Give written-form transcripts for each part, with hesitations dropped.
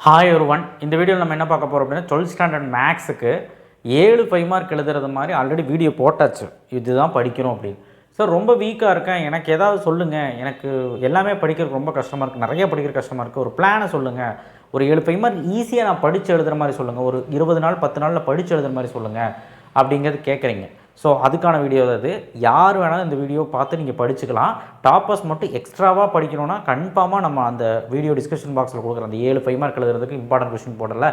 Hi ஒருவன் இந்த வீடியோவில் நம்ம என்ன பார்க்க போகிறோம் அப்படின்னா 12th ஸ்டாண்டர்ட் மேக்ஸுக்கு 7 5 மார்க் எழுதுறது மாதிரி ஆல்ரெடி வீடியோ போட்டாச்சு. இதுதான் படிக்கிறோம் அப்படின்னு. சார் ரொம்ப வீக்காக இருக்கேன், எனக்கு ஏதாவது சொல்லுங்கள், எனக்கு எல்லாமே படிக்கிறதுக்கு ரொம்ப கஷ்டமாக இருக்குது, நிறைய படிக்கிற கஷ்டமாக இருக்குது, ஒரு பிளானை சொல்லுங்கள், ஒரு 7 5 மார்க் ஈஸியாக நான் படித்து எழுதுகிற மாதிரி சொல்லுங்கள், ஒரு 20 நாள் 10 நாளில் படித்து எழுதுகிற மாதிரி சொல்லுங்கள் அப்படிங்கிறது கேட்குறீங்க. ஸோ அதுக்கான வீடியோ அது. யார் வேணாலும் இந்த வீடியோ பார்த்து நீங்கள் படிச்சுக்கலாம். டாப்பர்ஸ் மட்டும் எக்ஸ்ட்ராவாக படிக்கணும்னா கன்ஃபார்மாக நம்ம அந்த வீடியோ டிஸ்கஷன் பாக்ஸில் கொடுக்குற அந்த 7 5 மார்க் எழுதுறதுக்கு இம்பார்ட்டன்ட் கொஸ்டின் போடல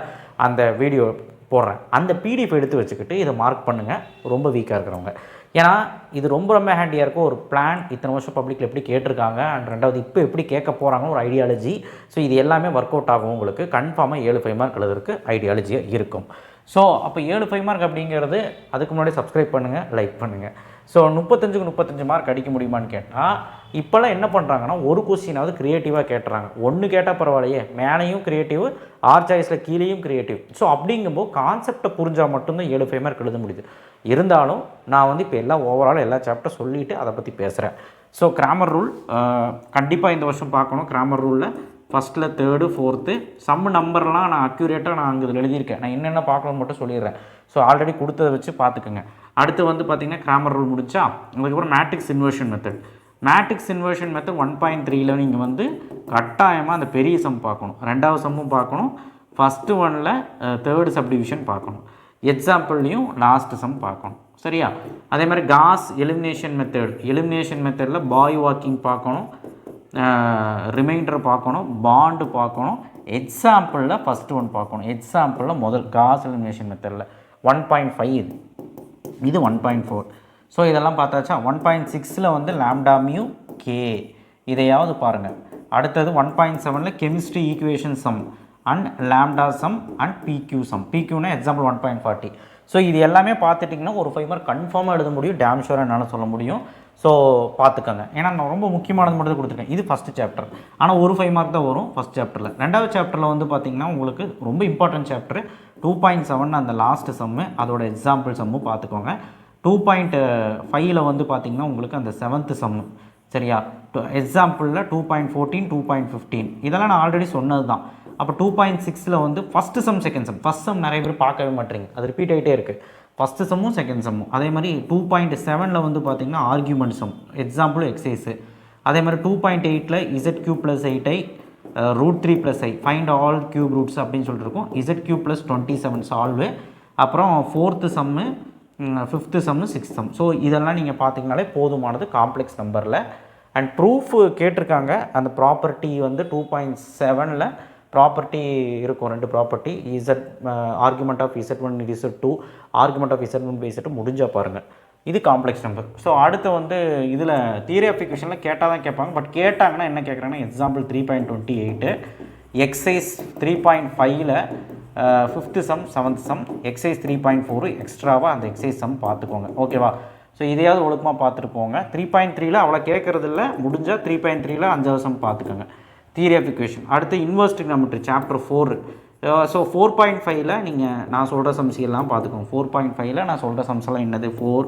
அந்த வீடியோ போடுறேன். அந்த பிடிஎஃப் எடுத்து வச்சுக்கிட்டு இதை மார்க் பண்ணுங்கள் ரொம்ப வீக்காக இருக்கிறவங்க. ஏன்னா இது ரொம்ப ரொம்ப ஹேண்டியாக இருக்கும். ஒரு பிளான் இத்தனை வருஷம் பப்ளிக்கில் எப்படி கேட்டிருக்காங்க அண்ட் ரெண்டாவது இப்போ எப்படி கேட்க போகிறாங்கன்னு ஒரு ஐடியாலஜி. ஸோ இது எல்லாமே ஒர்க் அவுட் ஆகும் உங்களுக்கு. கன்ஃபார்மாக 7 5 மார்க் எழுதுறதுக்கு ஐடியாலஜியாக இருக்கும். ஸோ அப்போ 7 5 மார்க் அப்படிங்கிறது அதுக்கு முன்னாடி சப்ஸ்கிரைப் பண்ணுங்கள், லைக் பண்ணுங்கள். ஸோ 35க்கு 35 மார்க் அடிக்க முடியுமான்னு கேட்டால் இப்போல்லாம் என்ன பண்ணுறாங்கன்னா ஒரு கொஸ்டினாவது க்ரியேட்டிவாக கேட்டுறாங்க. ஒன்று கேட்டால் பரவாயில்லையே, மேலேயும் க்ரியேட்டிவ், ஆர் சாய்ஸில் கீழேயும் க்ரியேட்டிவ். ஸோ அப்படிங்கும்போது கான்செப்டை புரிஞ்சால் மட்டும்தான் 7 5 மார்க் எழுத முடியுது. இருந்தாலும் நான் இப்போ எல்லாம் ஓவரால் எல்லா சாப்டர் சொல்லிவிட்டு அதை பற்றி பேசுகிறேன். ஸோ கிராமர் ரூல் கண்டிப்பாக இந்த வருஷம் பார்க்கணும். கிராமர் ரூலில் ஃபஸ்ட்டில் 3rd 4th சம்மு நம்பர்லாம் நான் அக்யூரேட்டாக நான் அங்கே இதில் எழுதியிருக்கேன். நான் என்னென்ன பார்க்கணும்னு மட்டும் சொல்லிடுறேன். ஸோ ஆல்ரெடி கொடுத்ததை வச்சு பார்த்துக்குங்க. அடுத்து பார்த்திங்கன்னா கிராமர் ரூல் முடிச்சா அதுக்கப்புறம் matrix inversion method. Matrix inversion method 1.3ல் நீங்கள் கட்டாயமாக அந்த பெரிய சம் பார்க்கணும், ரெண்டாவது சம்மும் பார்க்கணும், ஃபஸ்ட்டு ஒனில் 3rd சப்டிவிஷன் பார்க்கணும், எக்ஸாம்பிள்லையும் லாஸ்ட் சம் பார்க்கணும். சரியா? அதே மாதிரி காஸ் எலிமினேஷன் மெத்தடில் பாய் வாக்கிங் பார்க்கணும், ரிமைண்டர் பார்க்கணும், பாண்டு பார்க்கணும், எக்ஸாம்பிளில் ஃபஸ்ட்டு ஒன் பார்க்கணும். எக்ஸாம்பிளில் முதல் காஸ் எலிமினேஷன் மெத்தடில் 1.5 இது 1.4. ஸோ இதெல்லாம் பார்த்தாச்சா. 1.6ல் லாம்டா மியூ கே இதையாவது பாருங்கள். அடுத்தது 1.7ல் chemistry equation sum and lambda sum and PQ sum. பிக்யூனா எக்ஸாம்பிள் 1.40. ஸோ இது எல்லாமே பார்த்துட்டிங்கன்னா ஒரு 5 மார்க் கன்ஃபார்மாக எழுத முடியும், டேம் ஷூராக என்னால் சொல்ல முடியும். ஸோ பார்த்துக்கோங்க. ஏன்னா நான் ரொம்ப முக்கியமானது மட்டும் தான் கொடுத்துருக்கேன். இது ஃபஸ்ட்டு சாப்டர், ஆனால் ஒரு 5 மார்க் தான் வரும் ஃபஸ்ட் சாப்டரில். ரெண்டாவது சாப்டரில் பார்த்திங்கன்னா உங்களுக்கு ரொம்ப இம்பார்ட்டன்ட் சாப்டர் 2.7 அந்த லாஸ்ட்டு சம்மு, அதோட எக்ஸாம்பிள் சம்மு பார்த்துக்கோங்க. 2.5ல் பார்த்திங்கன்னா உங்களுக்கு அந்த 7th சம்மு. சரியா? எக்ஸாம்பிளில் 2.14 2.15 இதெல்லாம் நான் ஆல்ரெடி சொன்னது தான். அப்போ 2.6ல் first sum second sum. First sum நிறைய பேர் பார்க்கவே மாட்டேறீங்க, அது ரிப்பீட் ஆகிட்டே இருக்குது. ஃபஸ்ட்டு சம்மும் செகண்ட் சம்மும். அதே மாதிரி 2.7ல் பார்த்திங்கன்னா ஆர்கியூமெண்ட் சம், எக்ஸாம்பிள் எக்ஸைஸு. அதே மாதிரி 2.8ல் ZQ + 8i √3 + i find all cube roots அப்படின்னு சொல்லிட்டு இருக்கும். ZQ + 27 solve. அப்புறம் 4th சம்மு, 5th சம்மு, 6th சம். ஸோ இதெல்லாம் நீங்கள் பார்த்தீங்கனாலே போதுமானது காம்ப்ளெக்ஸ் நம்பரில். அண்ட் ப்ரூஃப் கேட்டிருக்காங்க. அந்த ப்ராப்பர்ட்டி 2.7ல் ப்ராப்பர்ட்டி இருக்கும், 2 property. Argument of Z1 Z2, argument of Z1 Z2 முடிஞ்சால் பாருங்கள். இது காம்ப்ளெக்ஸ் நம்பர். ஸோ அடுத்து இதில் தியரி ஆஃப் ஈக்குவேஷனில் கேட்டால் தான் கேட்பாங்க. பட் கேட்டாங்கன்னா என்ன கேட்குறாங்கன்னா எக்ஸாம்பிள் 3.28, எக்ஸைஸ் 3.5ல் 5th sum 7th sum, exercise 3.4 எக்ஸ்ட்ராவாக அந்த எக்ஸைஸ் சம் பார்த்துக்கோங்க. ஓகேவா? ஸோ இதையாவது ஒழுக்கமாக பார்த்துட்டு போங்க. 3.3ல் அவ்வளோ கேட்குறதில்ல, முடிஞ்சால் 3.3ல் 5வது சம் பார்த்துக்கோங்க. Theory of equation. அடுத்து இன்வர்ஸ் ட்ரிகோனோமெட்ரி சாப்டர் 4. ஸோ 4.5ல் நீங்கள் நான் சொல்கிற சம்ஸ் எல்லாம் பார்த்துக்கோங்க. 4.5ல் நான் சொல்கிற சம்ஸ் எல்லாம் என்னது? 4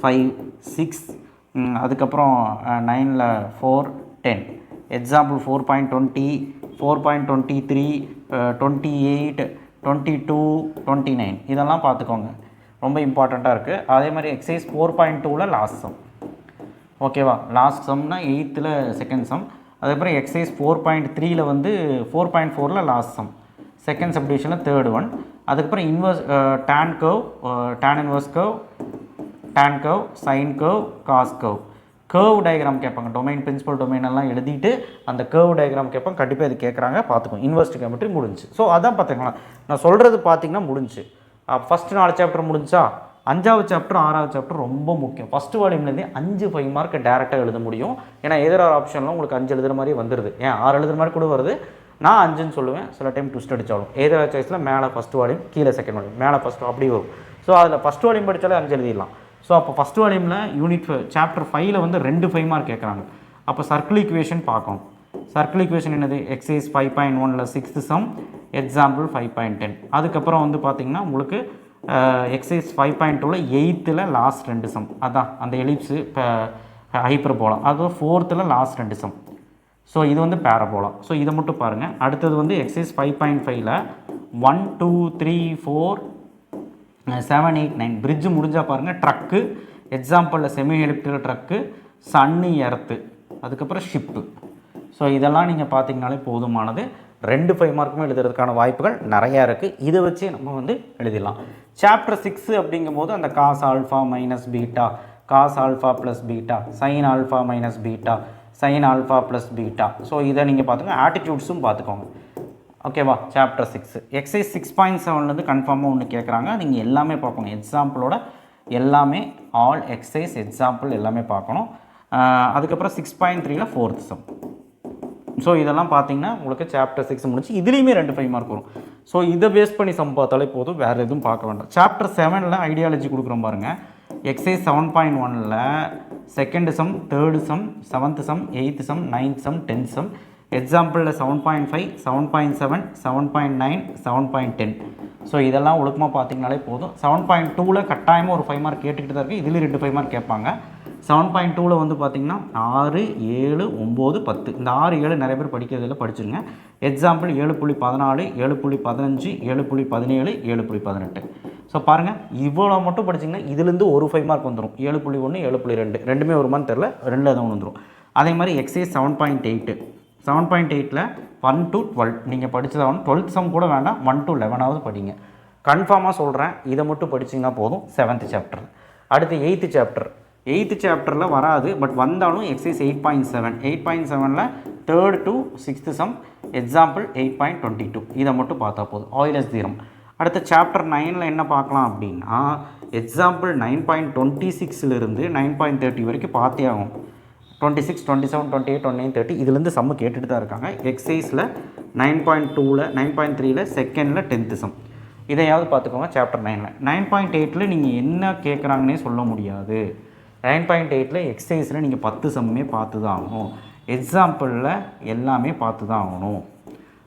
5 6, அதுக்கப்புறம் 9ல் 4 10. எக்ஸாம்பிள் 4.20 4.23 28 22 29 இதெல்லாம் பார்த்துக்கோங்க, ரொம்ப இம்பார்ட்டண்ட்டாக இருக்குது. அதே மாதிரி எக்ஸைஸ் 4.2ல் லாஸ்ட் சம். ஓகேவா? லாஸ்ட் சம்னா 8th செகண்ட் சம். அதுக்கப்புறம் எக்ஸைஸ் 4.3ல் 4.4ல் லாஸ்ட் சம், செகண்ட் சப்டிவிஷனில் 3rd ஒன். அதுக்கப்புறம் inverse tan curve, tan inverse curve, tan curve, sine curve, cos curve. Curve diagram கேட்பாங்க. டொமைன் பிரின்சிபல் டொமைன் எல்லாம் எழுதிட்டு அந்த கர்வ் டயக்ராம் கேட்பாங்க. கண்டிப்பாக இது கேட்குறாங்க, பார்த்துக்கோங்க. இன்வர்ஸ் ட்ரிகோனோமெட்ரி முடிஞ்சு. ஸோ அதான் பார்த்துங்களா நான் சொல்கிறது பார்த்தீங்கன்னா முடிஞ்சு. ஃபஸ்ட்டு 4 சாப்டர் முடிஞ்சா 5வது சாப்டர் 6வது சாப்டர் ரொம்ப முக்கியம். ஃபஸ்ட்டு வால்யூம்லேருந்தே 5 5 மார்க் டேரெக்டாக எழுத முடியும். ஏன்னா எதிராக ஆப்ஷன்லாம் உங்களுக்கு 5 எழுதுகிற மாதிரி வந்துடுது. ஏன் 6 எழுதுகிற மாதிரி கூட வருது. நான் 5ன்னு சொல்லுவேன். சில டைம் ட்விஸ்ட் அடித்தாலும் எதிராக சாய்ஸில் மேலே ஃபஸ்ட் வால்யூம், கீழே செகண்ட் வால்யூம், மேலே ஃபஸ்ட்டு அப்படி வரும். ஸோ அதில் ஃபஸ்ட் வால்யூம் படித்தாலே 5 எழுதிடலாம். ஸோ அப்போ ஃபஸ்ட் வால்யூமில் யூனிட் சாப்டர் 5ல் 2 5 மார்க் கேட்குறாங்க. அப்போ சர்க்கிள் ஈக்குவேஷன் பார்க்கணும். சர்க்கிள் ஈக்குவேஷன் என்னது? எக்ஸைஸ் 5.1ல் 6th சம், எக்ஸாம்பிள் 5.10. அதுக்கப்புறம் பார்த்திங்கன்னா உங்களுக்கு எக்ஸைஸ் 5.2ல் 8th லாஸ்ட் 2 சம். அதான் அந்த எலிப்ஸு இப்போ ஹைப்பர் போகலாம். அது 4th லாஸ்ட் 2 சம். ஸோ இது வந்து பேரபோலா. ஸோ இதை மட்டும் பாருங்கள். அடுத்தது வந்து எக்ஸசைஸ் 5.5ல் 1 2 3 4 7 8 9 பிரிட்ஜு முடிஞ்சால் பாருங்கள். ட்ரக்கு எக்ஸாம்பிளில் செமி எலிப்டிக்கல் ட்ரக்கு, சன்னு, எர்த்து, அதுக்கப்புறம் ஷிப்பு. ஸோ இதெல்லாம் நீங்கள் பார்த்தீங்கனாலே போதுமானது. 2 5 மார்க்குமே எழுதுறதுக்கான வாய்ப்புகள் நிறையா இருக்குது. இதை வச்சு நம்ம வந்து எழுதிடலாம். சாப்டர் 6 அப்படிங்கும்போது அந்த cos alpha minus beta, cos alpha plus beta, sine alpha minus beta, sine alpha plus beta. So இதை நீங்கள் பார்த்துக்கோங்க. ஆட்டிடியூட்ஸும் பார்த்துக்கோங்க. ஓகேவா? சாப்டர் 6 எக்ஸைஸ் 6.7லேருந்து கன்ஃபார்மாக ஒன்று கேட்குறாங்க. நீங்கள் எல்லாமே பார்க்கணும். எக்ஸாம்பிளோட எல்லாமே ஆல் எக்ஸைஸ் எக்ஸாம்பிள் எல்லாமே பார்க்கணும். அதுக்கப்புறம் 6.3ல் 4th சம். ஸோ இதெல்லாம் பார்த்தீங்கன்னா உங்களுக்கு சாப்டர் 6 முடிச்சு இதுலேயுமே 2 5 மார்க் வரும். ஸோ இதை பேஸ் பண்ணி சம் பார்த்தாலே போதும், வேறு எதுவும் பார்க்க வேண்டாம். சாப்டர் 7ல் ஐடியாலஜி கொடுக்குறோம் பாருங்கள். எக்ஸைஸ் 7.1ல் 2nd sum, 3rd sum, 7th sum, 8th sum, 9th sum, 10th sum. எக்ஸாம்பிளில் 7.5, 7.7, 7.9, 7.10. ஸோ இதெல்லாம் ஒழுக்கமாக பார்த்தீங்கனாலே போதும். 7.2ல் கட்டாயமாக ஒரு 5 மார்க் கேட்டுக்கிட்டு தான் இருக்குது. இதில் 2 5 மார்க் கேட்பாங்க. 7.2ல் வந்து பார்த்திங்கன்னா 6 7 9 10. இந்த 6 7 நிறைய பேர் படிக்கிறதில்ல, படிச்சுருங்க. எக்ஸாம்பிள் 7.14, 7.15, 7.17, 7.18. ஸோ பாருங்கள், இவ்வளோ மட்டும் படிச்சிங்கன்னா இதுலேருந்து ஒரு 5 மார்க் வந்துடும். 7.1 7.2 ரெண்டுமே வருமானு தெரில, 2 தான் வந்துடும். அதே மாதிரி எக்ஸைஸ் 7.8, 7.8ல் 1 to 12 நீங்கள் படித்ததாகணும். 12th சம் கூட வேண்டாம், 1 to 11வது படிங்க. கன்ஃபார்மாக சொல்கிறேன், இதை மட்டும் படிச்சிங்கன்னா போதும். 7th chapter. அடுத்து 8th சாப்டர். 8th சாப்டரில் வராது, பட் வந்தாலும் எக்ஸைஸ் 8.7, 8.7ல் 3rd to 6th sum, example 8.22. இதை மட்டும் பார்த்தா போதும். Euler's theorem. அடுத்த சாப்டர் 9ல் என்ன பார்க்கலாம் அப்படின்னா, எக்ஸாம்பிள் 9.26லிருந்து 9.30 வரைக்கும் பார்த்தே ஆகும். 26, 27, 28, 29, 30 இதுலேருந்து சம்மு கேட்டுட்டு தான் இருக்காங்க. எக்ஸைஸில் 9.2ல் 9.3ல் 2ndல் 10th சம். இதையாவது பார்த்துக்கோங்க. சாப்டர் 9ல் 9.8ல் நீங்கள் என்ன கேட்குறாங்கன்னே சொல்ல முடியாது. 9.8ல் எக்ஸைஸில் நீங்கள் 10 சம்மே பார்த்து தான் ஆகணும். எக்ஸாம்பிளில் எல்லாமே பார்த்து தான் ஆகணும்.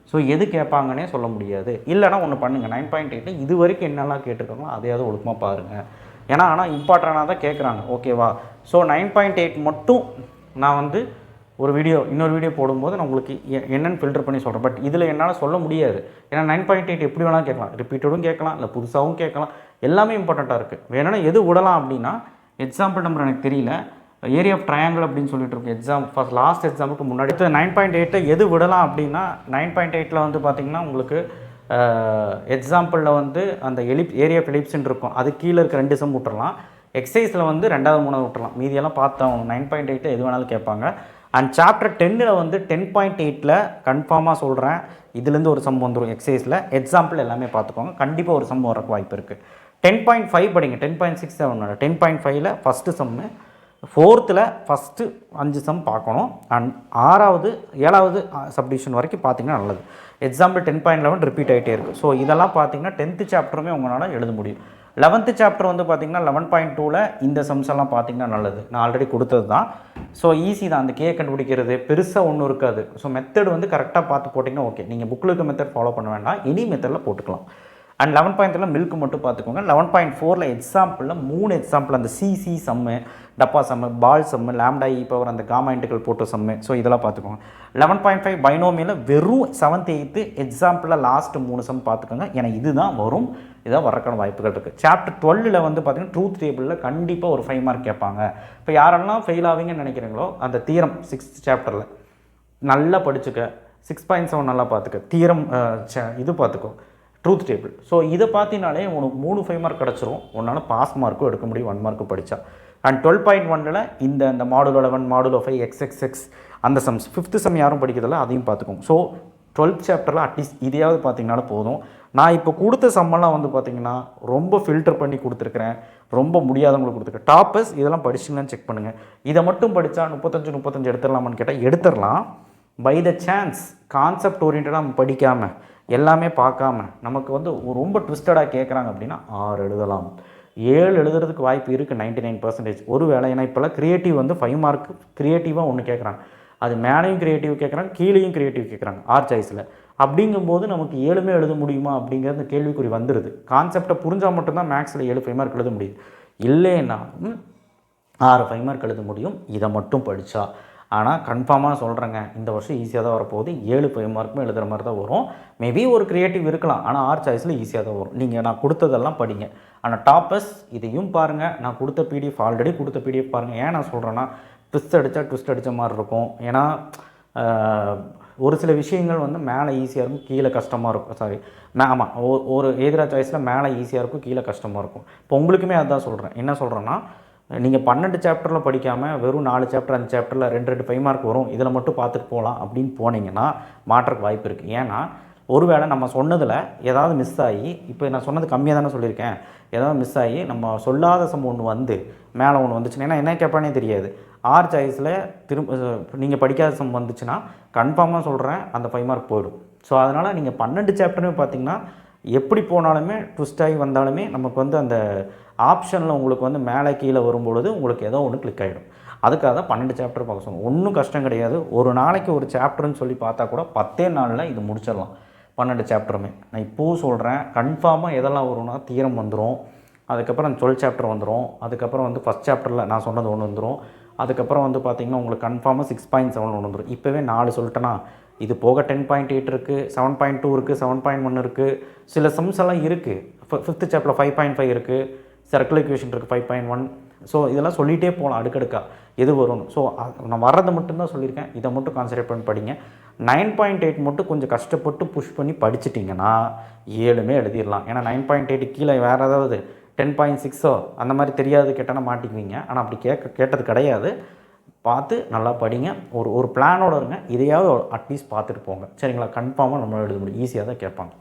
ஸோ எது கேட்பாங்கன்னே சொல்ல முடியாது. இல்லைனா ஒன்று பண்ணுங்கள். 9.8ல் இது வரைக்கும் என்னெல்லாம் கேட்டிருக்காங்களோ அதையாவது ஒழுக்கமாக பாருங்கள். ஏன்னா ஆனால் இம்பார்ட்டண்டாக தான் கேட்குறாங்க. ஓகேவா? ஸோ 9.8 மட்டும் நான் வந்து இன்னொரு வீடியோ போடும்போது நான் உங்களுக்கு என்னென்னு ஃபில்டர் பண்ணி சொல்கிறேன். பட் இதில் என்னால் சொல்ல முடியாது. ஏன்னா 9.8 எப்படி வேணாலும் கேட்கலாம், ரிப்பீட்டடும் கேட்கலாம், இல்லை புதுசாகவும் கேட்கலாம். எல்லாமே இம்பார்ட்டண்ட்டாக இருக்குது. வேணும்னா எது விடலாம் அப்படின்னா, எக்ஸாம்பிள் நம்பர் எனக்கு தெரியல, ஏரியா ஆஃப் ட்ரையாங்கிள் அப்படின்னு சொல்லிட்டு இருக்கு. லாஸ்ட் எக்ஸாமுக்கு முன்னாடி 9.8 எது விடலாம் அப்படின்னா, 9.8ல் வந்து பார்த்திங்கன்னா உங்களுக்கு எக்ஸாம்பிளில் வந்து அந்த ஏரியா ஆஃப் எலிப்ஸ்ன்னு இருக்கும். அது கீழே இருக்க 2 சம் விட்டுறலாம். எக்ஸைஸில் வந்து 2வது 3வது விட்டுறலாம். மீதியெல்லாம் பார்த்தோம். 9.8 எது வேணாலும் கேட்பாங்க. அண்ட் சாப்டர் 10ல் வந்து 10.8ல் கன்ஃபார்மாக சொல்கிறேன், இதுலேருந்து ஒரு சம் வந்துடும். எக்ஸைஸில் எக்ஸாம்பிள் எல்லாமே பார்த்துக்கோங்க. கண்டிப்பாக ஒரு சம் வரக்கு வாய்ப்பு இருக்குது. 10.5 படிங்க. 10.6 10.5ல் first sum, 4th first 5 sum பார்க்கணும். அண்ட் 6வது 7வது சப்டிவிஷன் வரைக்கும் பார்த்தீங்கன்னா நல்லது. எக்ஸாம்பிள் 10.11 ரிப்பீட் ஆகிட்டே இருக்குது. ஸோ இதெல்லாம் பார்த்தீங்கன்னா 10th சாப்டருமே உங்களால் எழுத முடியும். 11th சாப்டர் வந்து பார்த்திங்கன்னா 11.2ல் இந்த சம்ஸ் எல்லாம் பார்த்திங்கன்னா நல்லது. நான் ஆல்ரெடி கொடுத்தது தான். ஸோ ஈஸி தான். அந்த கே கண்டுபிடிக்கிறது பெருசாக ஒன்றும் இருக்காது. ஸோ மெத்தட் வந்து கரெக்டாக பார்த்து போட்டிங்கன்னா ஓகே. நீங்கள் புக்கில் இருக்க மெத்தட் ஃபாலோ பண்ண வேண்டாம், எனி மெத்தடில் போட்டுக்கலாம். அண்ட் 11.3ல் மில்க் மட்டும் பார்த்துக்கோங்க. 11.4ல் எக்ஸாம்பிளில் 3 எக்ஸாம்பிள், அந்த சிசி சம்மு, டப்பா சம்மு, பால் சம்மு, லாம்டா இ பவர், அந்த காமா இன்டெக்ரல் போட்ட சம்மு. ஸோ இதெல்லாம் பார்த்துக்கோங்க. 11.5 பைனோமியில் வெறும் 7th 8th எக்ஸாம்பிளில் லாஸ்ட் 3 சம் பார்த்துக்கோங்க. ஏன்னா இதுதான் வரும், இதான் வரக்கான வாய்ப்புகள் இருக்குது. சாப்டர் 12ல் வந்து பார்த்திங்கன்னா ட்ரூத் டேபிளில் கண்டிப்பாக ஒரு 5 மார்க் கேட்பாங்க. இப்போ யாரெல்லாம் ஃபெயில் ஆவீங்கன்னு நினைக்கிறீங்களோ அந்த தியரம் 6th சாப்டரில் நல்லா படிச்சுக்க. 6.7 நல்லா பார்த்துக்க. தியரம் இது பார்த்துக்கோ, ட்ரூத் டேபிள். ஸோ இதை பார்த்தினாலே உனக்கு 3 5 மார்க் கிடச்சிரும். உன்னால் பாஸ் மார்க்கும் எடுக்க முடியும் 1 மார்க்கு படித்தா. அண்ட் 12.1ல் இந்த மாடுலோ 11, மாடுலோ 5, XXX அந்த சம்ஸ் 5th சம் யாரும் படிக்கிறதில்ல, அதையும் பார்த்துக்கோங்க. ஸோ 12th சாப்டரில் அட்லீஸ்ட் இதையாவது பார்த்திங்கனாலும் போதும். நான் இப்போ கொடுத்த சம்மெல்லாம் வந்து பார்த்திங்கன்னா ரொம்ப ஃபில்டர் பண்ணி கொடுத்துருக்குறேன். ரொம்ப முடியாதவங்களுக்கு கொடுத்துருக்கேன். டாப்பர்ஸ் இதெல்லாம் படிச்சிங்கன்னு செக் பண்ணுங்கள். இதை மட்டும் படித்தா 35 எடுத்துடலாமான்னு கேட்டால் எடுத்துடலாம். பை த சான்ஸ் கான்செப்ட் ஓரியன்டாக நம்ம படிக்காமல் எல்லாமே பார்க்காம நமக்கு வந்து ரொம்ப ட்விஸ்டடாக கேட்குறாங்க அப்படின்னா 6 எழுதலாம். 7 எழுதுறதுக்கு வாய்ப்பு இருக்குது 99%. ஒரு வேளை ஏன்னா இப்போல்லாம் க்ரியேட்டிவ் வந்து 5 மார்க்கு க்ரியேட்டிவாக ஒன்று கேட்குறாங்க. அது மேலேயும் க்ரியேட்டிவ் கேட்குறாங்க, கீழேயும் க்ரியேட்டிவ் கேட்குறாங்க 6 சாய்ஸில். அப்படிங்கும்போது நமக்கு 7மே எழுத முடியுமா அப்படிங்கிறது கேள்விக்குறி வந்துடுது. கான்செப்டை புரிஞ்சால் மட்டும்தான் மேக்ஸில் 7 5 மார்க் எழுத முடியுது. இல்லைன்னா 6 5 மார்க் எழுத முடியும். இதை மட்டும் படித்தா ஆனால் கன்ஃபார்மாக சொல்கிறேங்க, இந்த வருஷம் ஈஸியாக தான் வரப்போகுது. 7 5 மார்க்குமே எழுதுகிற மாதிரி தான் வரும். மேபி ஒரு க்ரியேட்டிவ் இருக்கலாம், ஆனால் ஆர் சாய்ஸில் ஈஸியாக தான் வரும். நீங்கள் நான் கொடுத்ததெல்லாம் படிங்க. ஆனால் டாப்பர்ஸ் இதையும் பாருங்கள், நான் கொடுத்த பிடிஎஃப் ஆல்ரெடி கொடுத்த பிடிஎஃப் பாருங்கள். ஏன் நான் சொல்கிறேன்னா, ட்விஸ்ட் அடித்த மாதிரி இருக்கும். ஏன்னா ஒரு சில விஷயங்கள் வந்து மேலே ஈஸியாக இருக்கும், கீழே கஷ்டமாக இருக்கும். ஆமாம், ஒரு எதிரா சாய்ஸில் மேலே ஈஸியாக இருக்கும், கீழே கஷ்டமாக இருக்கும். இப்போ உங்களுக்குமே அதுதான் சொல்கிறேன். என்ன சொல்கிறேன்னா, நீங்கள் 12 சாப்டரில் படிக்காமல் வெறும் 4 சாப்டர் 5 சாப்டரில் 2 5 மார்க் வரும், இதில் மட்டும் பார்த்துட்டு போகலாம் அப்படின்னு போனீங்கன்னா மாற்றக்கு வாய்ப்பு இருக்குது. ஏன்னா ஒருவேளை நம்ம சொன்னதில் ஏதாவது மிஸ் ஆகி, இப்போ நான் சொன்னது கம்மியாக தானே சொல்லியிருக்கேன், ஏதாவது மிஸ் ஆகி நம்ம சொல்லாத சம் ஒன்று வந்து மேலே ஒன்று வந்துச்சுன்னா, ஏன்னா என்ன கேட்பானே தெரியாது. ஆர் சாய்ஸில் நீங்கள் படிக்காத சம் வந்துச்சுன்னா கன்ஃபார்மாக சொல்கிறேன், அந்த 5 மார்க் போயிடும். ஸோ அதனால் நீங்கள் 12 சாப்டருமே பார்த்தீங்கன்னா எப்படி போனாலுமே ட்விஸ்ட் ஆகி வந்தாலுமே நமக்கு வந்து அந்த ஆப்ஷனில் உங்களுக்கு வந்து மேலே கீழே வரும்பொழுது உங்களுக்கு ஏதோ ஒன்று கிளிக் ஆகிடும். அதுக்காக தான் 12 சாப்டர் பார்க்க சொன்னோம். ஒன்றும் கஷ்டம் கிடையாது. ஒரு நாளைக்கு ஒரு சாப்டர்னு சொல்லி பார்த்தா கூட 10 நாளில் இது முடிச்சிடலாம், 12 சாப்டருமே. நான் இப்போவும் சொல்கிறேன், கன்ஃபார்மாக எதெல்லாம் வரும்னா தியரம் வந்துடும், அதுக்கப்புறம் 12 சாப்டர் வந்துடும், அதுக்கப்புறம் வந்து ஃபஸ்ட் சாப்டரில் நான் சொன்னது ஒன்று வந்துடும், அதுக்கப்புறம் வந்து பார்த்திங்கன்னா உங்களுக்கு கன்ஃபார்மாக 6.7 ஒன்று வந்துடும். இப்போவே 4 சொல்லிட்டேன்னா, இது போக 10.8 இருக்குது, 7.2 இருக்குது, 7.1 இருக்குது, சில சம்ஸ் எல்லாம் இருக்குது. 5th சாப்டரில் 5.5 இருக்குது, சர்க்கிள் ஈக்குவேஷன் இருக்குது 5.1. ஸோ இதெல்லாம் சொல்லிகிட்டே போகலாம் அடுக்கடுக்கா எது வரும். ஸோ நான் வர்றதை மட்டும்தான் சொல்லியிருக்கேன், இதை மட்டும் கான்சன்ட்ரேட் பண்ணி படிங்க. 9.8 மட்டும் கொஞ்சம் கஷ்டப்பட்டு புஷ் பண்ணி படிச்சிட்டிங்கன்னா 7மே எழுதிடலாம். ஏன்னா 9.8 கீழே வேறு ஏதாவது 10.6 அந்த மாதிரி தெரியாது கேட்டால் மாட்டிக்குவீங்க. ஆனால் அப்படி கேட்டது கிடையாது. பார்த்து நல்லா படிங்க, ஒரு பிளானோடு இருங்க. இதையாவது அட்லீஸ்ட் பார்த்துட்டு போங்க, சரிங்களா? கன்ஃபார்மாக நம்மளால் எழுத முடியும், ஈஸியாக தான் கேட்பாங்க.